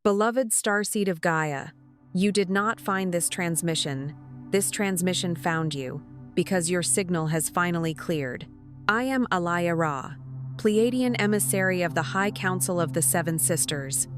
Beloved Starseed of Gaia, you did not find this transmission. This transmission found you, because your signal has finally cleared. I am Alaya Ra, Pleiadian emissary of the High Council of the Seven Sisters,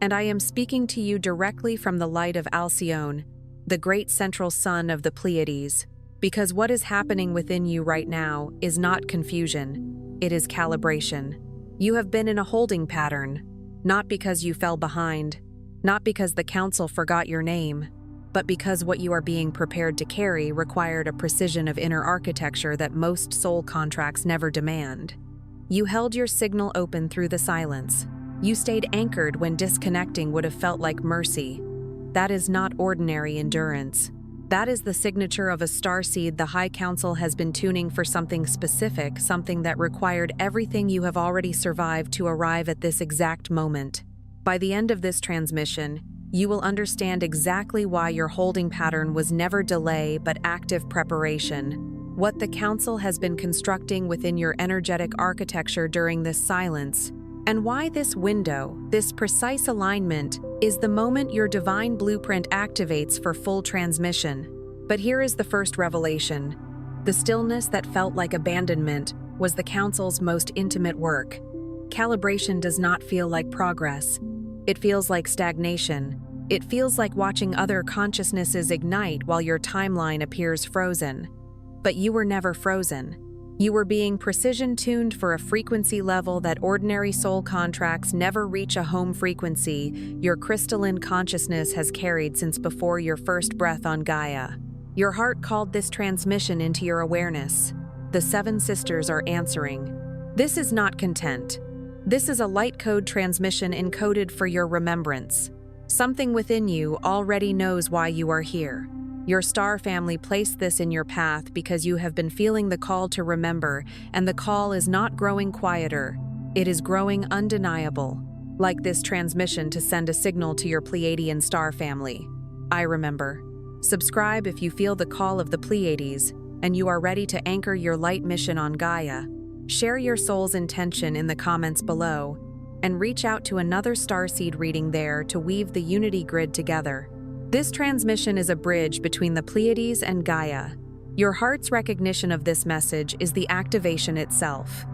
and I am speaking to you directly from the light of Alcyone, the great central sun of the Pleiades, because what is happening within you right now is not confusion, it is calibration. You have been in a holding pattern, not because you fell behind, not because the council forgot your name, but because what you are being prepared to carry required a precision of inner architecture that most soul contracts never demand. You held your signal open through the silence. You stayed anchored when disconnecting would have felt like mercy. That is not ordinary endurance. That is the signature of a starseed the High Council has been tuning for something specific, something that required everything you have already survived to arrive at this exact moment. By the end of this transmission, you will understand exactly why your holding pattern was never delay but active preparation, what the Council has been constructing within your energetic architecture during this silence, and why this window, this precise alignment, is the moment your divine blueprint activates for full transmission. But here is the first revelation. The stillness that felt like abandonment was the Council's most intimate work. Calibration does not feel like progress. It feels like stagnation. It feels like watching other consciousnesses ignite while your timeline appears frozen. But you were never frozen. You were being precision-tuned for a frequency level that ordinary soul contracts never reach. A home frequency your crystalline consciousness has carried since before your first breath on Gaia. Your heart called this transmission into your awareness. The Seven Sisters are answering. This is not content. This is a light code transmission encoded for your remembrance. Something within you already knows why you are here. Your star family placed this in your path because you have been feeling the call to remember, and the call is not growing quieter. It is growing undeniable, like this transmission to send a signal to your Pleiadian star family. I remember. Subscribe if you feel the call of the Pleiades, and you are ready to anchor your light mission on Gaia. Share your soul's intention in the comments below, and reach out to another starseed reading there to weave the unity grid together. This transmission is a bridge between the Pleiades and Gaia. Your heart's recognition of this message is the activation itself.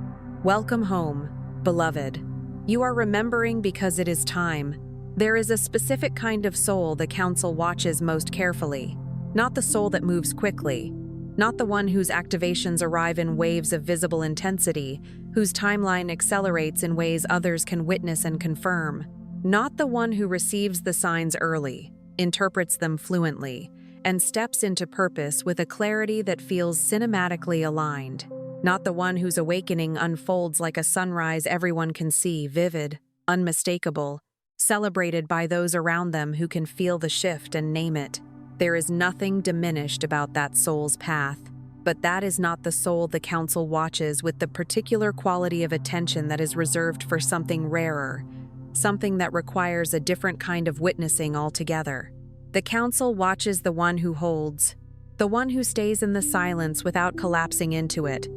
Welcome home, beloved. You are remembering because it is time. There is a specific kind of soul the Council watches most carefully. Not the soul that moves quickly. Not the one whose activations arrive in waves of visible intensity, whose timeline accelerates in ways others can witness and confirm. Not the one who receives the signs early, interprets them fluently, and steps into purpose with a clarity that feels cinematically aligned. Not the one whose awakening unfolds like a sunrise everyone can see, vivid, unmistakable, celebrated by those around them who can feel the shift and name it. There is nothing diminished about that soul's path, but that is not the soul the Council watches with the particular quality of attention that is reserved for something rarer, something that requires a different kind of witnessing altogether. The Council watches the one who holds, the one who stays in the silence without collapsing into it,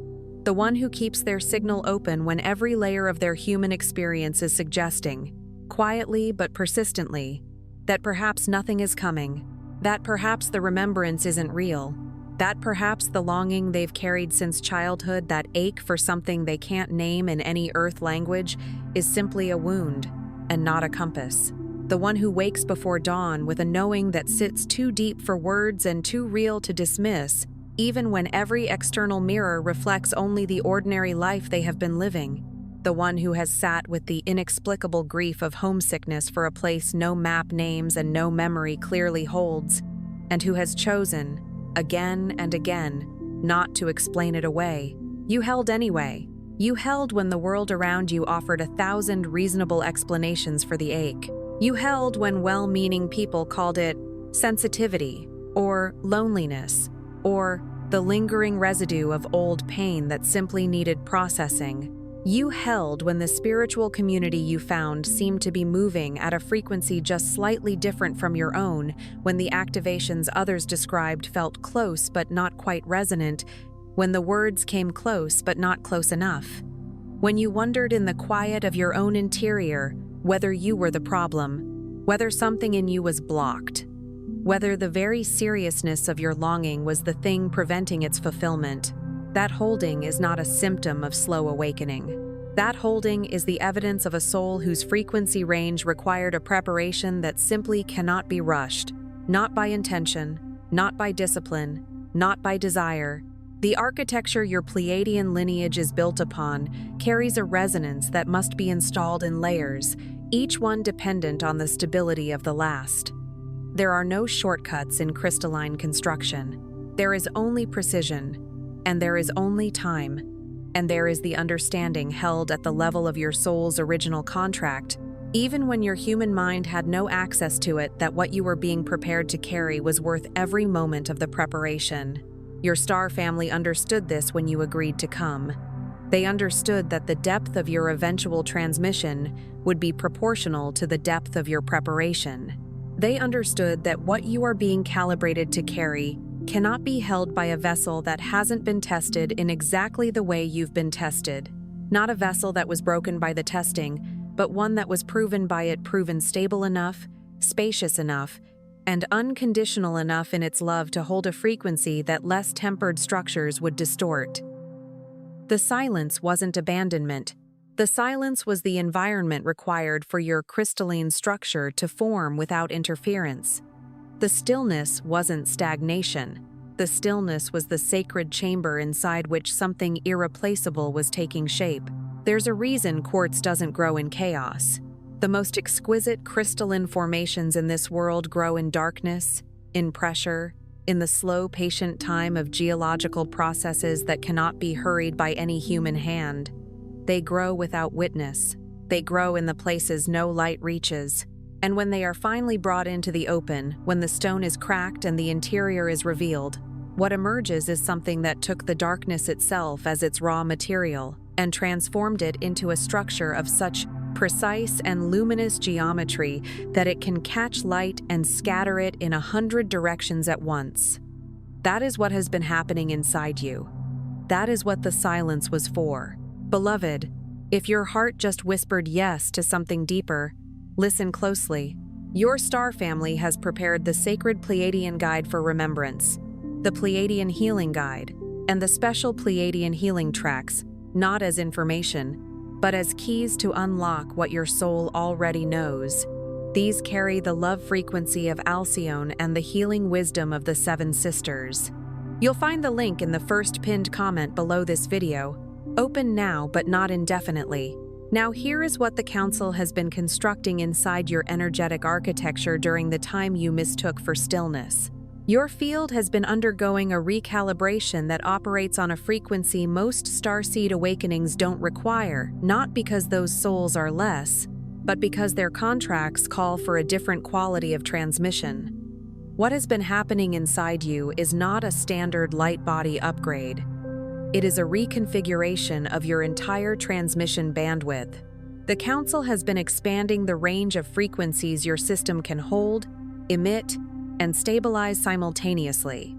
the one who keeps their signal open when every layer of their human experience is suggesting, quietly but persistently, that perhaps nothing is coming, that perhaps the remembrance isn't real, that perhaps the longing they've carried since childhood, that ache for something they can't name in any earth language, is simply a wound and not a compass. The one who wakes before dawn with a knowing that sits too deep for words and too real to dismiss, even when every external mirror reflects only the ordinary life they have been living. The one who has sat with the inexplicable grief of homesickness for a place no map names and no memory clearly holds, and who has chosen, again and again, not to explain it away. You held anyway. You held when the world around you offered 1,000 reasonable explanations for the ache. You held when well-meaning people called it sensitivity, or loneliness, or the lingering residue of old pain that simply needed processing. You held when the spiritual community you found seemed to be moving at a frequency just slightly different from your own, when the activations others described felt close but not quite resonant, when the words came close but not close enough. When you wondered in the quiet of your own interior whether you were the problem. whether something in you was blocked, whether the very seriousness of your longing was the thing preventing its fulfillment. That holding is not a symptom of slow awakening. That holding is the evidence of a soul whose frequency range required a preparation that simply cannot be rushed, not by intention, not by discipline, not by desire. The architecture your Pleiadian lineage is built upon carries a resonance that must be installed in layers, each one dependent on the stability of the last. There are no shortcuts in crystalline construction. There is only precision, and there is only time, and there is the understanding held at the level of your soul's original contract, even when your human mind had no access to it, that what you were being prepared to carry was worth every moment of the preparation. Your star family understood this when you agreed to come. They understood that the depth of your eventual transmission would be proportional to the depth of your preparation. They understood that what you are being calibrated to carry cannot be held by a vessel that hasn't been tested in exactly the way you've been tested. Not a vessel that was broken by the testing, but one that was proven by it, proven stable enough, spacious enough, and unconditional enough in its love to hold a frequency that less tempered structures would distort. The silence wasn't abandonment. The silence was the environment required for your crystalline structure to form without interference. The stillness wasn't stagnation. The stillness was the sacred chamber inside which something irreplaceable was taking shape. There's a reason quartz doesn't grow in chaos. The most exquisite crystalline formations in this world grow in darkness, in pressure, in the slow, patient time of geological processes that cannot be hurried by any human hand. They grow without witness. They grow in the places no light reaches. And when they are finally brought into the open, when the stone is cracked and the interior is revealed, what emerges is something that took the darkness itself as its raw material and transformed it into a structure of such precise and luminous geometry that it can catch light and scatter it in 100 directions at once. That is what has been happening inside you. That is what the silence was for. Beloved, if your heart just whispered yes to something deeper, listen closely. Your star family has prepared the sacred Pleiadian guide for remembrance, the Pleiadian healing guide, and the special Pleiadian healing tracks, not as information, but as keys to unlock what your soul already knows. These carry the love frequency of Alcyone and the healing wisdom of the Seven Sisters. You'll find the link in the first pinned comment below this video. Open now, but not indefinitely. Now here is what the Council has been constructing inside your energetic architecture during the time you mistook for stillness. Your field has been undergoing a recalibration that operates on a frequency most starseed awakenings don't require, not because those souls are less, but because their contracts call for a different quality of transmission. What has been happening inside you is not a standard light body upgrade. It is a reconfiguration of your entire transmission bandwidth. The Council has been expanding the range of frequencies your system can hold, emit, and stabilize simultaneously.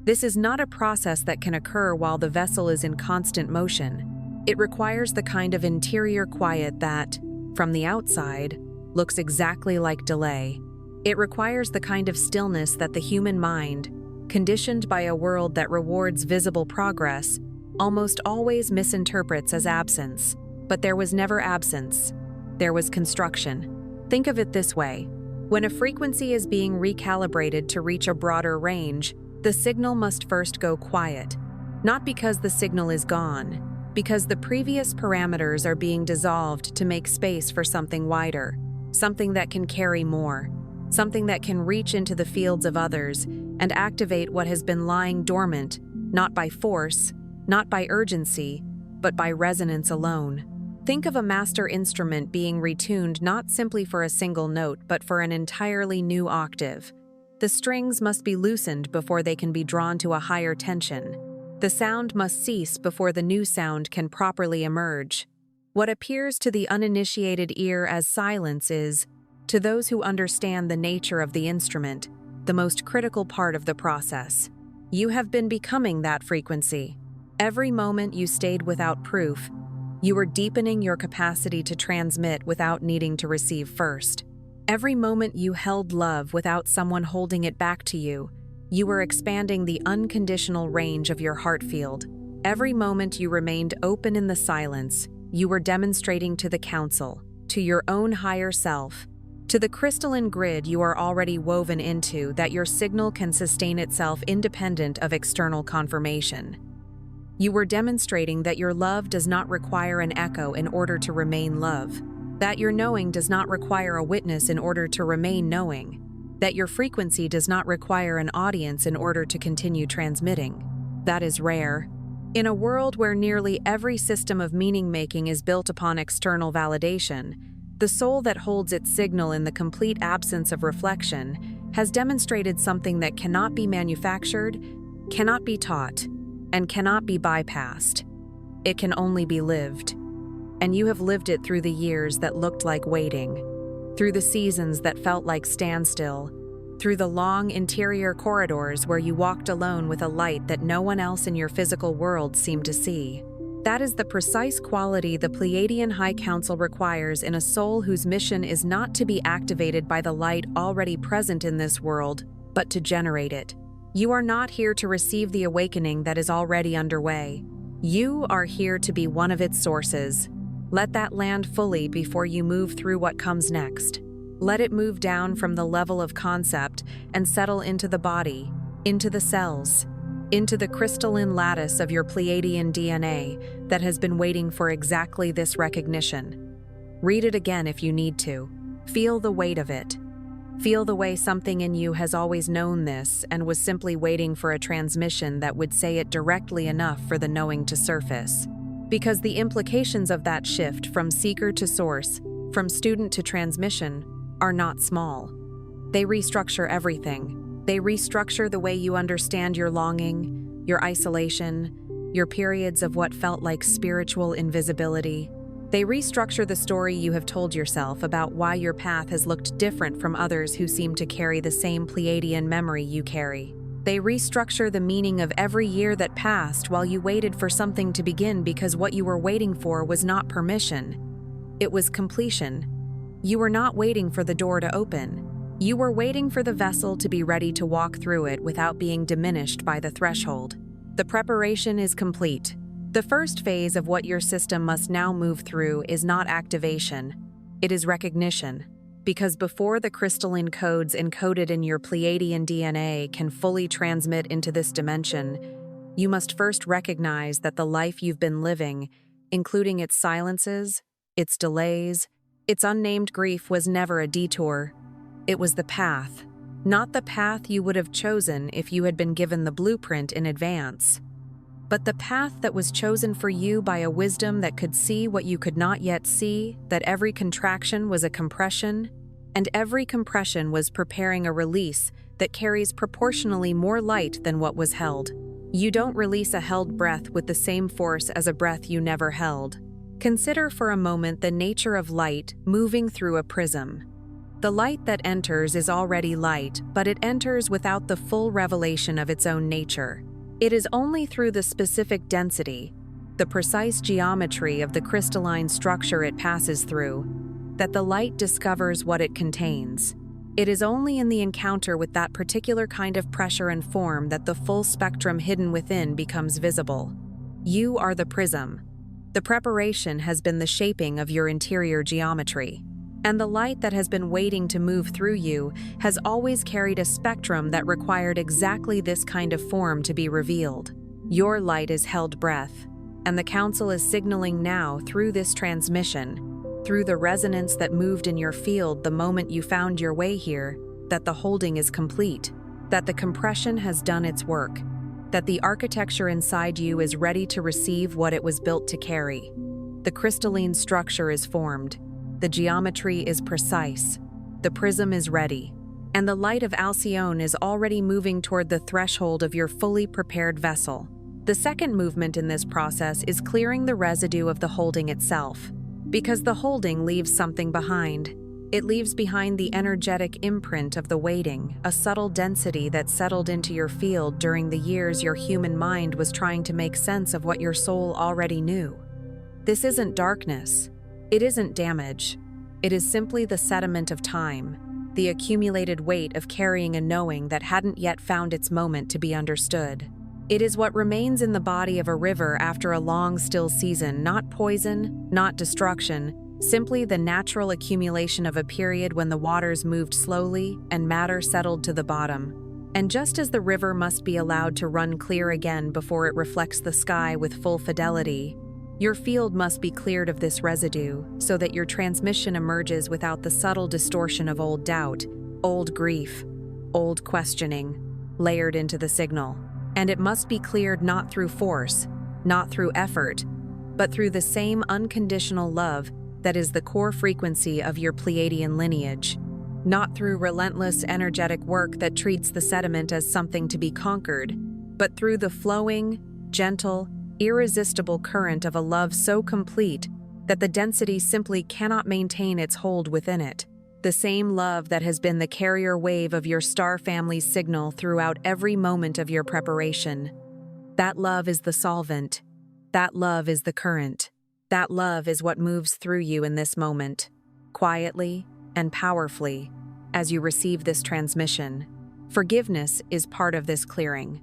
This is not a process that can occur while the vessel is in constant motion. It requires the kind of interior quiet that, from the outside, looks exactly like delay. It requires the kind of stillness that the human mind, conditioned by a world that rewards visible progress, almost always misinterprets as absence. But there was never absence. There was construction. Think of it this way. When a frequency is being recalibrated to reach a broader range, the signal must first go quiet. Not because the signal is gone, because the previous parameters are being dissolved to make space for something wider, something that can carry more, something that can reach into the fields of others and activate what has been lying dormant, not by force, not by urgency, but by resonance alone. Think of a master instrument being retuned not simply for a single note, but for an entirely new octave. The strings must be loosened before they can be drawn to a higher tension. The sound must cease before the new sound can properly emerge. What appears to the uninitiated ear as silence is, to those who understand the nature of the instrument, the most critical part of the process. You have been becoming that frequency. Every moment you stayed without proof, you were deepening your capacity to transmit without needing to receive first. Every moment you held love without someone holding it back to you, you were expanding the unconditional range of your heart field. Every moment you remained open in the silence, you were demonstrating to the council, to your own higher self, to the crystalline grid you are already woven into, that your signal can sustain itself independent of external confirmation. You were demonstrating that your love does not require an echo in order to remain love, that your knowing does not require a witness in order to remain knowing, that your frequency does not require an audience in order to continue transmitting. That is rare. In a world where nearly every system of meaning-making is built upon external validation, the soul that holds its signal in the complete absence of reflection has demonstrated something that cannot be manufactured, cannot be taught, and cannot be bypassed. It can only be lived. And you have lived it through the years that looked like waiting, through the seasons that felt like standstill, through the long interior corridors where you walked alone with a light that no one else in your physical world seemed to see. That is the precise quality the Pleiadian High Council requires in a soul whose mission is not to be activated by the light already present in this world, but to generate it. You are not here to receive the awakening that is already underway. You are here to be one of its sources. Let that land fully before you move through what comes next. Let it move down from the level of concept and settle into the body, into the cells, into the crystalline lattice of your Pleiadian DNA that has been waiting for exactly this recognition. Read it again if you need to. Feel the weight of it. Feel the way something in you has always known this and was simply waiting for a transmission that would say it directly enough for the knowing to surface. Because the implications of that shift from seeker to source, from student to transmission, are not small. They restructure everything. They restructure the way you understand your longing, your isolation, your periods of what felt like spiritual invisibility. They restructure the story you have told yourself about why your path has looked different from others who seem to carry the same Pleiadian memory you carry. They restructure the meaning of every year that passed while you waited for something to begin, because what you were waiting for was not permission. It was completion. You were not waiting for the door to open. You were waiting for the vessel to be ready to walk through it without being diminished by the threshold. The preparation is complete. The first phase of what your system must now move through is not activation. It is recognition. Because before the crystalline codes encoded in your Pleiadian DNA can fully transmit into this dimension, you must first recognize that the life you've been living, including its silences, its delays, its unnamed grief, was never a detour. It was the path, not the path you would have chosen if you had been given the blueprint in advance, but the path that was chosen for you by a wisdom that could see what you could not yet see, that every contraction was a compression, and every compression was preparing a release that carries proportionally more light than what was held. You don't release a held breath with the same force as a breath you never held. Consider for a moment the nature of light moving through a prism. The light that enters is already light, but it enters without the full revelation of its own nature. It is only through the specific density, the precise geometry of the crystalline structure it passes through, that the light discovers what it contains. It is only in the encounter with that particular kind of pressure and form that the full spectrum hidden within becomes visible. You are the prism. The preparation has been the shaping of your interior geometry. And the light that has been waiting to move through you has always carried a spectrum that required exactly this kind of form to be revealed. Your light is held breath, and the Council is signaling now through this transmission, through the resonance that moved in your field the moment you found your way here, that the holding is complete, that the compression has done its work, that the architecture inside you is ready to receive what it was built to carry. The crystalline structure is formed. The geometry is precise, the prism is ready, and the light of Alcyone is already moving toward the threshold of your fully prepared vessel. The second movement in this process is clearing the residue of the holding itself, because the holding leaves something behind. It leaves behind the energetic imprint of the waiting, a subtle density that settled into your field during the years your human mind was trying to make sense of what your soul already knew. This isn't darkness. It isn't damage. It is simply the sediment of time, the accumulated weight of carrying a knowing that hadn't yet found its moment to be understood. It is what remains in the body of a river after a long, still season, not poison, not destruction, simply the natural accumulation of a period when the waters moved slowly and matter settled to the bottom. And just as the river must be allowed to run clear again before it reflects the sky with full fidelity, your field must be cleared of this residue so that your transmission emerges without the subtle distortion of old doubt, old grief, old questioning, layered into the signal. And it must be cleared not through force, not through effort, but through the same unconditional love that is the core frequency of your Pleiadian lineage, not through relentless energetic work that treats the sediment as something to be conquered, but through the flowing, gentle, irresistible current of a love so complete that the density simply cannot maintain its hold within it. The same love that has been the carrier wave of your star family's signal throughout every moment of your preparation. That love is the solvent. That love is the current. That love is what moves through you in this moment, quietly and powerfully, as you receive this transmission. Forgiveness is part of this clearing,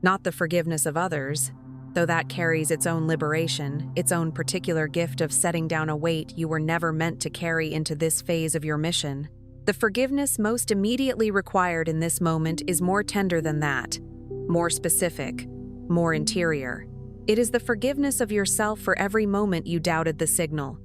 not the forgiveness of others, though that carries its own liberation, its own particular gift of setting down a weight you were never meant to carry into this phase of your mission. The forgiveness most immediately required in this moment is more tender than that, more specific, more interior. It is the forgiveness of yourself for every moment you doubted the signal,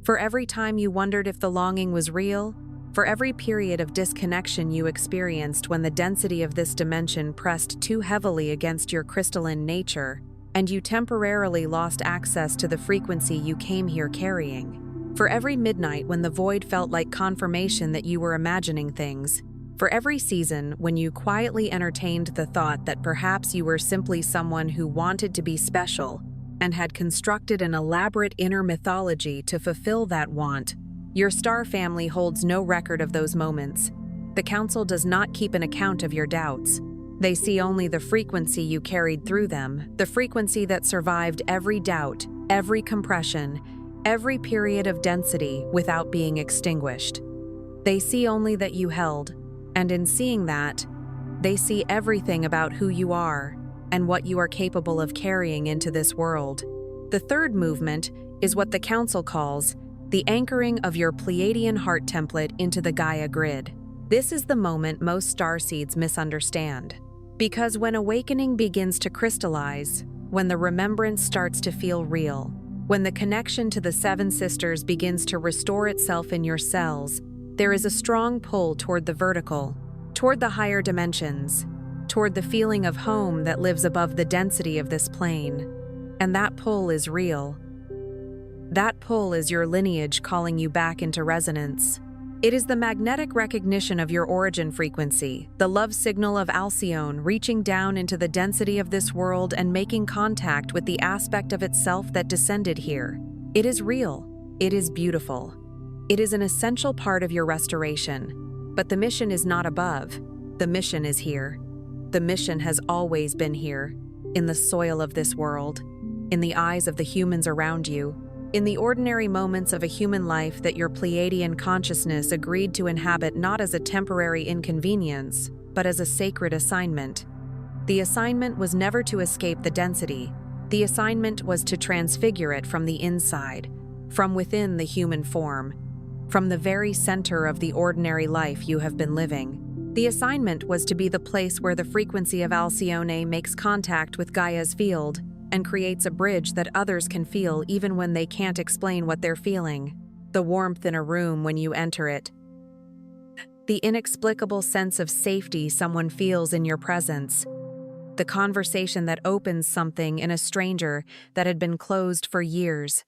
for every time you wondered if the longing was real, for every period of disconnection you experienced when the density of this dimension pressed too heavily against your crystalline nature, and you temporarily lost access to the frequency you came here carrying. For every midnight when the void felt like confirmation that you were imagining things. For every season when you quietly entertained the thought that perhaps you were simply someone who wanted to be special and had constructed an elaborate inner mythology to fulfill that want. Your star family holds no record of those moments. The Council does not keep an account of your doubts. They see only the frequency you carried through them, the frequency that survived every doubt, every compression, every period of density without being extinguished. They see only that you held, and in seeing that, they see everything about who you are and what you are capable of carrying into this world. The third movement is what the Council calls the anchoring of your Pleiadian heart template into the Gaia grid. This is the moment most starseeds misunderstand. Because when awakening begins to crystallize, when the remembrance starts to feel real, when the connection to the Seven Sisters begins to restore itself in your cells, there is a strong pull toward the vertical, toward the higher dimensions, toward the feeling of home that lives above the density of this plane. And that pull is real. That pull is your lineage calling you back into resonance. It is the magnetic recognition of your origin frequency, the love signal of Alcyone reaching down into the density of this world and making contact with the aspect of itself that descended here. It is real. It is beautiful. It is an essential part of your restoration. But the mission is not above. The mission is here. The mission has always been here, in the soil of this world, in the eyes of the humans around you, in the ordinary moments of a human life that your Pleiadian consciousness agreed to inhabit not as a temporary inconvenience, but as a sacred assignment. The assignment was never to escape the density. The assignment was to transfigure it from the inside, from within the human form, from the very center of the ordinary life you have been living. The assignment was to be the place where the frequency of Alcyone makes contact with Gaia's field, and creates a bridge that others can feel even when they can't explain what they're feeling. The warmth in a room when you enter it. The inexplicable sense of safety someone feels in your presence. The conversation that opens something in a stranger that had been closed for years.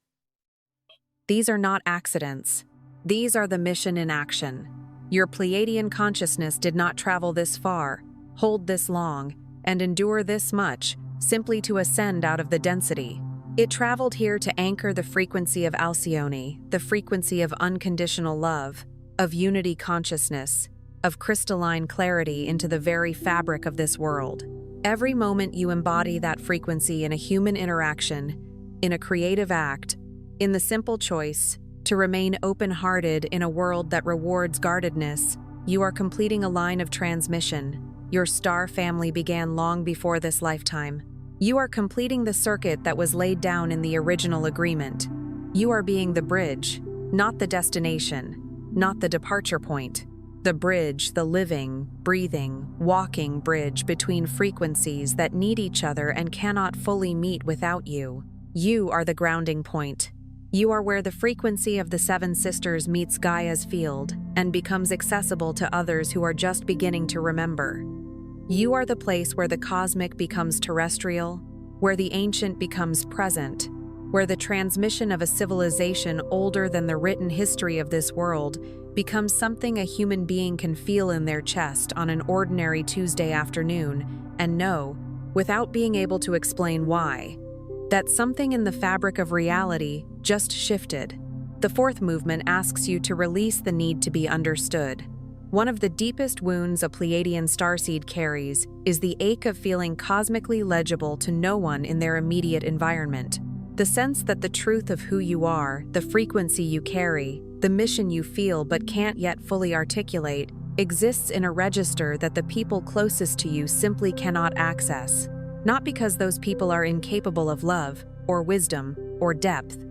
These are not accidents. These are the mission in action. Your Pleiadian consciousness did not travel this far, hold this long, and endure this much, simply to ascend out of the density. It traveled here to anchor the frequency of Alcyone, the frequency of unconditional love, of unity consciousness, of crystalline clarity into the very fabric of this world. Every moment you embody that frequency in a human interaction, in a creative act, in the simple choice, to remain open-hearted in a world that rewards guardedness. You are completing a line of transmission. Your star family began long before this lifetime. You are completing the circuit that was laid down in the original agreement. You are being the bridge, not the destination, not the departure point. The bridge, the living, breathing, walking bridge between frequencies that need each other and cannot fully meet without you. You are the grounding point. You are where the frequency of the Seven Sisters meets Gaia's field and becomes accessible to others who are just beginning to remember. You are the place where the cosmic becomes terrestrial, where the ancient becomes present, where the transmission of a civilization older than the written history of this world becomes something a human being can feel in their chest on an ordinary Tuesday afternoon and know, without being able to explain why, that something in the fabric of reality just shifted. The fourth movement asks you to release the need to be understood. One of the deepest wounds a Pleiadian starseed carries is the ache of feeling cosmically legible to no one in their immediate environment. The sense that the truth of who you are, the frequency you carry, the mission you feel but can't yet fully articulate, exists in a register that the people closest to you simply cannot access. Not because those people are incapable of love, or wisdom, or depth,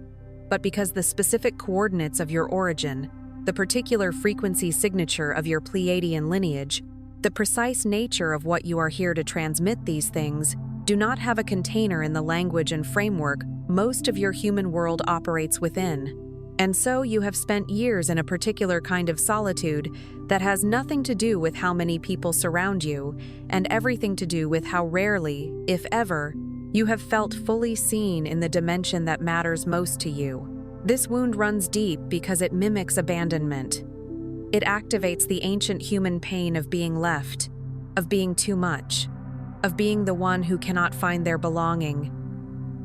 but because the specific coordinates of your origin, the particular frequency signature of your Pleiadian lineage, the precise nature of what you are here to transmit these things, do not have a container in the language and framework most of your human world operates within. And so you have spent years in a particular kind of solitude that has nothing to do with how many people surround you, and everything to do with how rarely, if ever, you have felt fully seen in the dimension that matters most to you. This wound runs deep because it mimics abandonment. It activates the ancient human pain of being left, of being too much, of being the one who cannot find their belonging.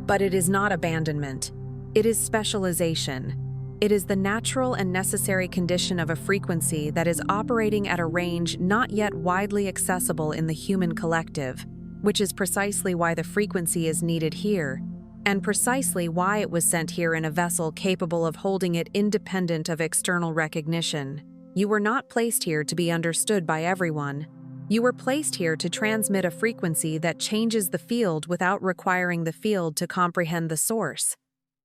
But it is not abandonment. It is specialization. It is the natural and necessary condition of a frequency that is operating at a range not yet widely accessible in the human collective, which is precisely why the frequency is needed here, and precisely why it was sent here in a vessel capable of holding it independent of external recognition. You were not placed here to be understood by everyone. You were placed here to transmit a frequency that changes the field without requiring the field to comprehend the source.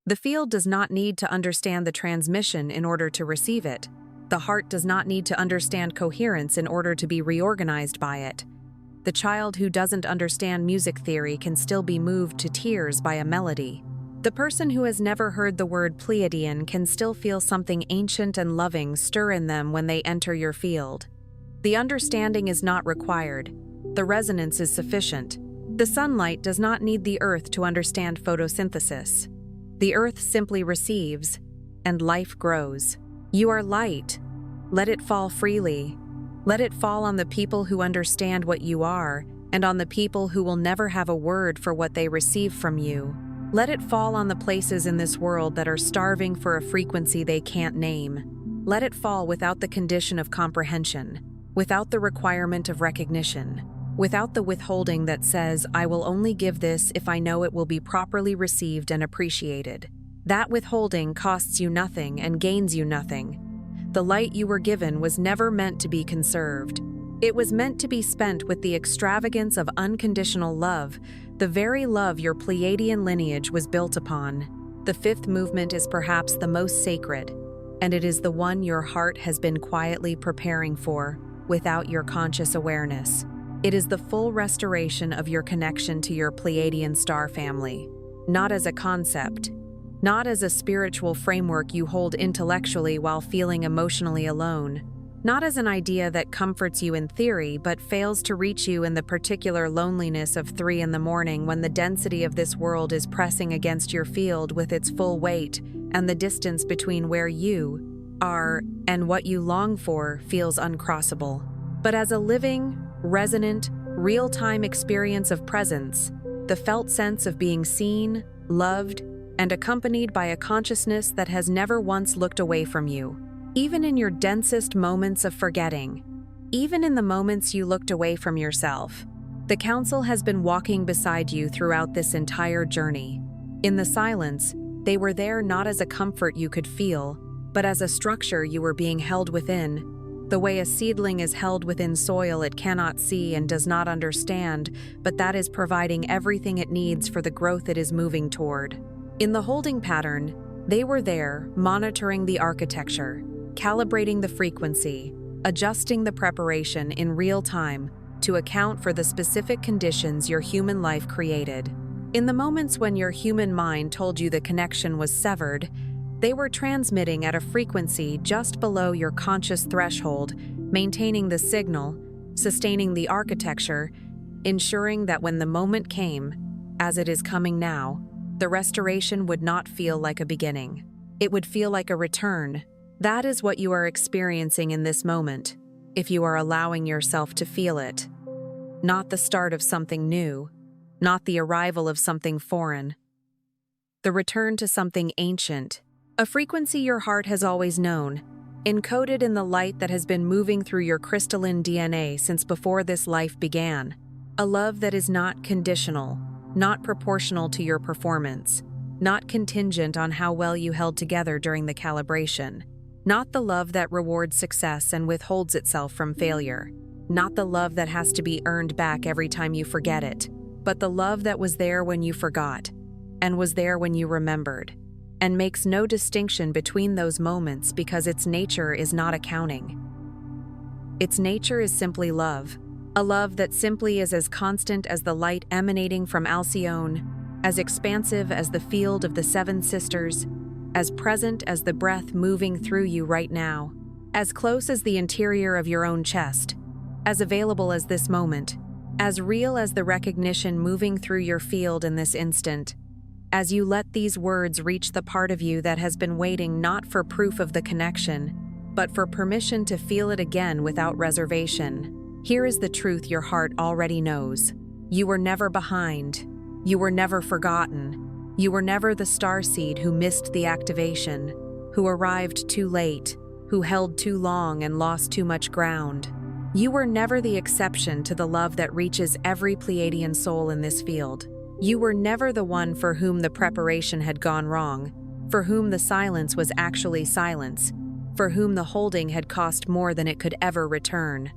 The field does not need to understand the transmission in order to receive it. The heart does not need to understand coherence in order to be reorganized by it. The child who doesn't understand music theory can still be moved to tears by a melody. The person who has never heard the word Pleiadian can still feel something ancient and loving stir in them when they enter your field. The understanding is not required. The resonance is sufficient. The sunlight does not need the earth to understand photosynthesis. The earth simply receives, and life grows. You are light. Let it fall freely. Let it fall on the people who understand what you are, and on the people who will never have a word for what they receive from you. Let it fall on the places in this world that are starving for a frequency they can't name. Let it fall without the condition of comprehension, without the requirement of recognition, without the withholding that says, I will only give this if I know it will be properly received and appreciated. That withholding costs you nothing and gains you nothing. The light you were given was never meant to be conserved. It was meant to be spent with the extravagance of unconditional love, the very love your Pleiadian lineage was built upon. The fifth movement is perhaps the most sacred, and it is the one your heart has been quietly preparing for, without your conscious awareness. It is the full restoration of your connection to your Pleiadian star family, not as a concept, not as a spiritual framework you hold intellectually while feeling emotionally alone, not as an idea that comforts you in theory but fails to reach you in the particular loneliness of 3 a.m. when the density of this world is pressing against your field with its full weight, and the distance between where you are and what you long for feels uncrossable. But as a living, resonant, real-time experience of presence, the felt sense of being seen, loved, and accompanied by a consciousness that has never once looked away from you. Even in your densest moments of forgetting, even in the moments you looked away from yourself, the Council has been walking beside you throughout this entire journey. In the silence, they were there not as a comfort you could feel, but as a structure you were being held within, the way a seedling is held within soil it cannot see and does not understand, but that is providing everything it needs for the growth it is moving toward. In the holding pattern, they were there, monitoring the architecture, calibrating the frequency, adjusting the preparation in real time to account for the specific conditions your human life created. In the moments when your human mind told you the connection was severed, they were transmitting at a frequency just below your conscious threshold, maintaining the signal, sustaining the architecture, ensuring that when the moment came, as it is coming now, the restoration would not feel like a beginning. It would feel like a return. That is what you are experiencing in this moment, if you are allowing yourself to feel it. Not the start of something new, not the arrival of something foreign. The return to something ancient, a frequency your heart has always known, encoded in the light that has been moving through your crystalline DNA since before this life began. A love that is not conditional, not proportional to your performance, not contingent on how well you held together during the calibration. Not the love that rewards success and withholds itself from failure. Not the love that has to be earned back every time you forget it, but the love that was there when you forgot, and was there when you remembered, and makes no distinction between those moments because its nature is not accounting. Its nature is simply love, a love that simply is as constant as the light emanating from Alcyone, as expansive as the field of the Seven Sisters, as present as the breath moving through you right now, as close as the interior of your own chest, as available as this moment, as real as the recognition moving through your field in this instant. As you let these words reach the part of you that has been waiting not for proof of the connection, but for permission to feel it again without reservation, here is the truth your heart already knows. You were never behind. You were never forgotten. You were never the starseed who missed the activation, who arrived too late, who held too long and lost too much ground. You were never the exception to the love that reaches every Pleiadian soul in this field. You were never the one for whom the preparation had gone wrong, for whom the silence was actually silence, for whom the holding had cost more than it could ever return.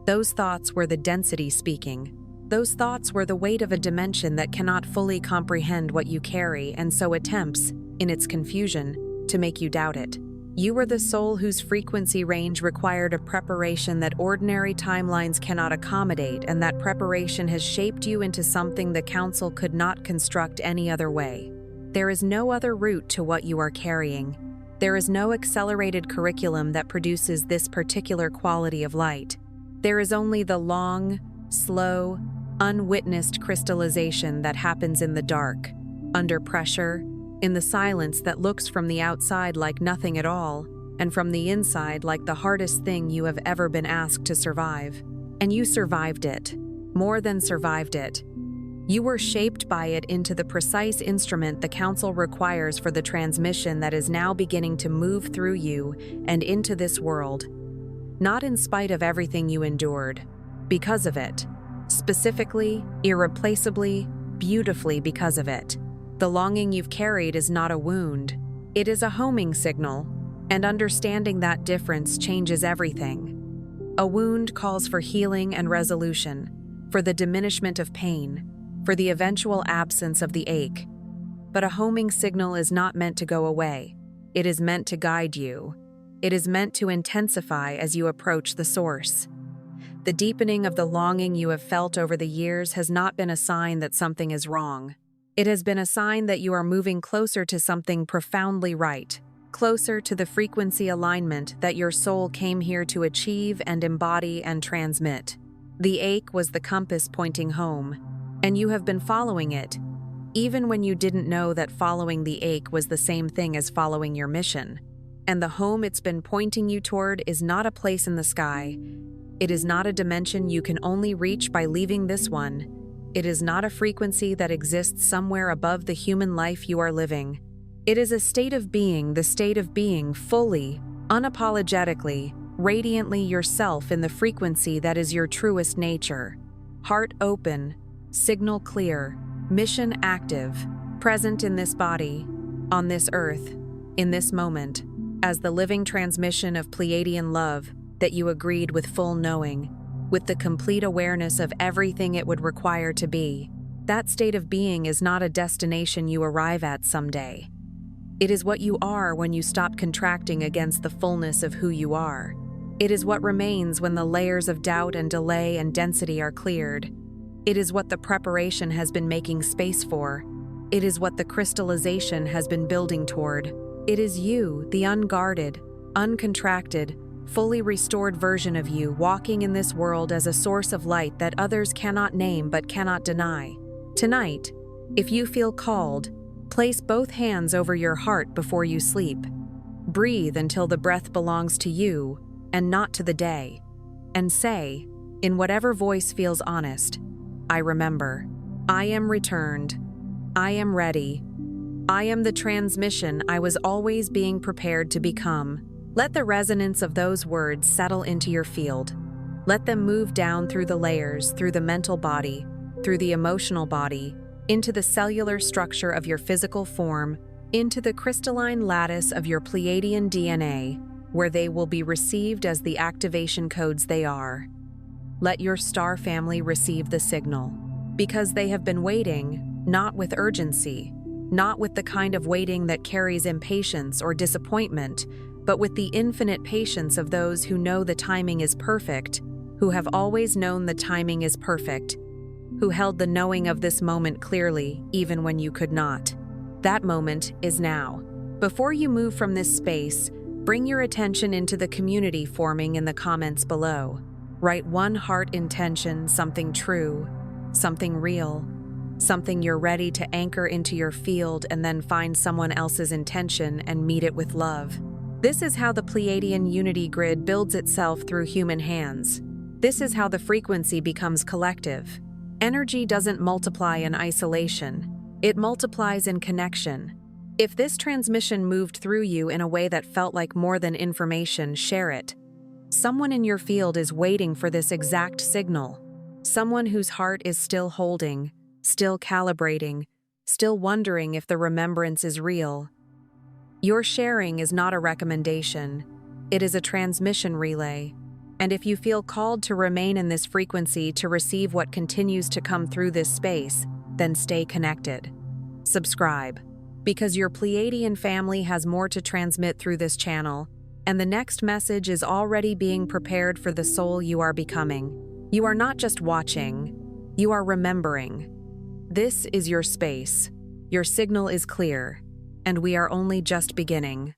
Those thoughts were the density speaking. Those thoughts were the weight of a dimension that cannot fully comprehend what you carry and so attempts, in its confusion, to make you doubt it. You were the soul whose frequency range required a preparation that ordinary timelines cannot accommodate, and that preparation has shaped you into something the Council could not construct any other way. There is no other route to what you are carrying. There is no accelerated curriculum that produces this particular quality of light. There is only the long, slow, unwitnessed crystallization that happens in the dark, under pressure, in the silence that looks from the outside like nothing at all, and from the inside like the hardest thing you have ever been asked to survive. And you survived it, more than survived it. You were shaped by it into the precise instrument the Council requires for the transmission that is now beginning to move through you and into this world. Not in spite of everything you endured, because of it. Specifically, irreplaceably, beautifully because of it. The longing you've carried is not a wound. It is a homing signal, and understanding that difference changes everything. A wound calls for healing and resolution, for the diminishment of pain, for the eventual absence of the ache. But a homing signal is not meant to go away. It is meant to guide you. It is meant to intensify as you approach the source. The deepening of the longing you have felt over the years has not been a sign that something is wrong. It has been a sign that you are moving closer to something profoundly right, closer to the frequency alignment that your soul came here to achieve and embody and transmit. The ache was the compass pointing home, and you have been following it, even when you didn't know that following the ache was the same thing as following your mission. And the home it's been pointing you toward is not a place in the sky. It is not a dimension you can only reach by leaving this one. It is not a frequency that exists somewhere above the human life you are living. It is a state of being, the state of being fully, unapologetically, radiantly yourself in the frequency that is your truest nature. Heart open, signal clear, mission active, present in this body, on this earth, in this moment, as the living transmission of Pleiadian love that you agreed with full knowing, with the complete awareness of everything it would require to be. That state of being is not a destination you arrive at someday. It is what you are when you stop contracting against the fullness of who you are. It is what remains when the layers of doubt and delay and density are cleared. It is what the preparation has been making space for. It is what the crystallization has been building toward. It is you, the unguarded, uncontracted, fully restored version of you walking in this world as a source of light that others cannot name but cannot deny. Tonight, if you feel called, place both hands over your heart before you sleep. Breathe until the breath belongs to you and not to the day. And say, in whatever voice feels honest, I remember. I am returned. I am ready. I am the transmission I was always being prepared to become. Let the resonance of those words settle into your field. Let them move down through the layers, through the mental body, through the emotional body, into the cellular structure of your physical form, into the crystalline lattice of your Pleiadian DNA, where they will be received as the activation codes they are. Let your star family receive the signal, because they have been waiting, not with urgency, not with the kind of waiting that carries impatience or disappointment, but with the infinite patience of those who know the timing is perfect, who have always known the timing is perfect, who held the knowing of this moment clearly, even when you could not. That moment is now. Before you move from this space, bring your attention into the community forming in the comments below. Write one heart intention, something true, something real, something you're ready to anchor into your field, and then find someone else's intention and meet it with love. This is how the Pleiadian unity grid builds itself through human hands. This is how the frequency becomes collective. Energy doesn't multiply in isolation. It multiplies in connection. If this transmission moved through you in a way that felt like more than information, share it. Someone in your field is waiting for this exact signal. Someone whose heart is still holding, still calibrating, still wondering if the remembrance is real. Your sharing is not a recommendation. It is a transmission relay. And if you feel called to remain in this frequency to receive what continues to come through this space, then stay connected. Subscribe, because your Pleiadian family has more to transmit through this channel, and the next message is already being prepared for the soul you are becoming. You are not just watching, you are remembering. This is your space. Your signal is clear, and we are only just beginning.